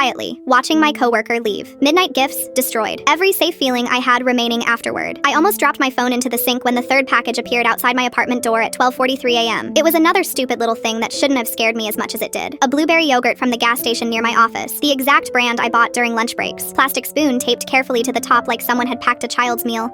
quietly, watching my coworker leave. Midnight gifts destroyed. Every safe feeling I had remaining afterward. I almost dropped my phone into the sink when the third package appeared outside my apartment door at 12:43 a.m. It was another stupid little thing that shouldn't have scared me as much as it did. A blueberry yogurt from the gas station near my office, the exact brand I bought during lunch breaks. Plastic spoon taped carefully to the top like someone had packed a child's meal.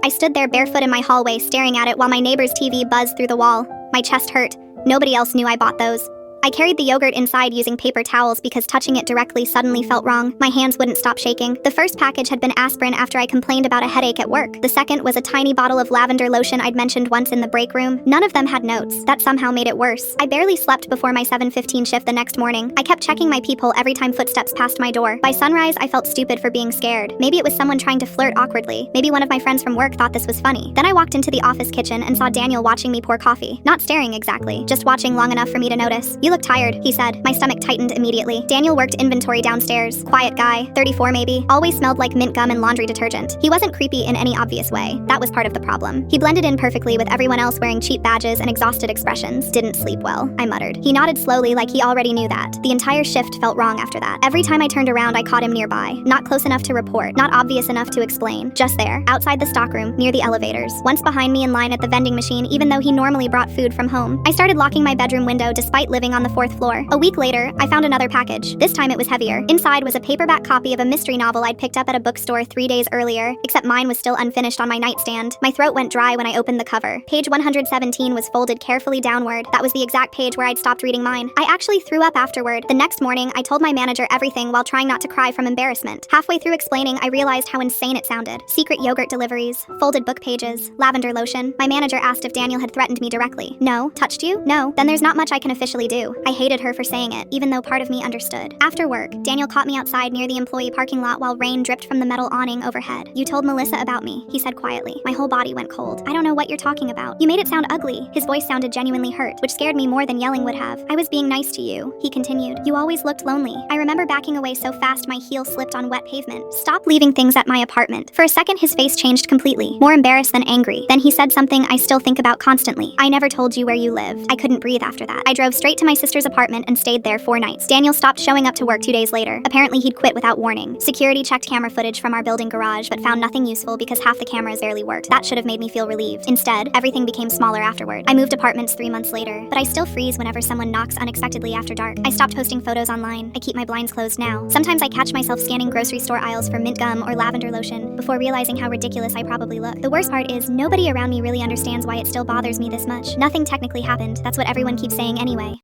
I stood there barefoot in my hallway staring at it while my neighbor's TV buzzed through the wall. My chest hurt. Nobody else knew I bought those. I carried the yogurt inside using paper towels because touching it directly suddenly felt wrong. My hands wouldn't stop shaking. The first package had been aspirin after I complained about a headache at work. The second was a tiny bottle of lavender lotion I'd mentioned once in the break room. None of them had notes. That somehow made it worse. I barely slept before my 7:15 shift the next morning. I kept checking my peephole every time footsteps passed my door. By sunrise, I felt stupid for being scared. Maybe it was someone trying to flirt awkwardly. Maybe one of my friends from work thought this was funny. Then I walked into the office kitchen and saw Daniel watching me pour coffee. Not staring exactly, just watching long enough for me to notice. "You look tired," he said. My stomach tightened immediately. Daniel worked inventory downstairs. Quiet guy, 34 maybe. Always smelled like mint gum and laundry detergent. He wasn't creepy in any obvious way. That was part of the problem. He blended in perfectly with everyone else wearing cheap badges and exhausted expressions. "Didn't sleep well," I muttered. He nodded slowly like he already knew that. The entire shift felt wrong after that. Every time I turned around, I caught him nearby. Not close enough to report. Not obvious enough to explain. Just there, outside the stockroom, near the elevators. Once behind me in line at the vending machine, even though he normally brought food from home. I started locking my bedroom window despite living on the 4th floor. A week later, I found another package. This time it was heavier. Inside was a paperback copy of a mystery novel I'd picked up at a bookstore 3 days earlier, except mine was still unfinished on my nightstand. My throat went dry when I opened the cover. Page 117 was folded carefully downward. That was the exact page where I'd stopped reading mine. I actually threw up afterward. The next morning, I told my manager everything while trying not to cry from embarrassment. Halfway through explaining, I realized how insane it sounded. Secret yogurt deliveries, folded book pages, lavender lotion. My manager asked if Daniel had threatened me directly. No. Touched you? No. Then there's not much I can officially do. I hated her for saying it, even though part of me understood. After work, Daniel caught me outside near the employee parking lot while rain dripped from the metal awning overhead. "You told Melissa about me," he said quietly. My whole body went cold. "I don't know what you're talking about. You made it sound ugly." His voice sounded genuinely hurt, which scared me more than yelling would have. "I was being nice to you," he continued. "You always looked lonely." I remember backing away so fast my heel slipped on wet pavement. "Stop leaving things at my apartment." For a second, his face changed completely, more embarrassed than angry. Then he said something I still think about constantly. "I never told you where you lived." I couldn't breathe after that. I drove straight to my sister's apartment and stayed there 4 nights. Daniel stopped showing up to work 2 days later. Apparently he'd quit without warning. Security checked camera footage from our building garage, but found nothing useful because half the cameras barely worked. That should have made me feel relieved. Instead, everything became smaller afterward. I moved apartments 3 months later, but I still freeze whenever someone knocks unexpectedly after dark. I stopped posting photos online. I keep my blinds closed now. Sometimes I catch myself scanning grocery store aisles for mint gum or lavender lotion before realizing how ridiculous I probably look. The worst part is nobody around me really understands why it still bothers me this much. Nothing technically happened. That's what everyone keeps saying anyway.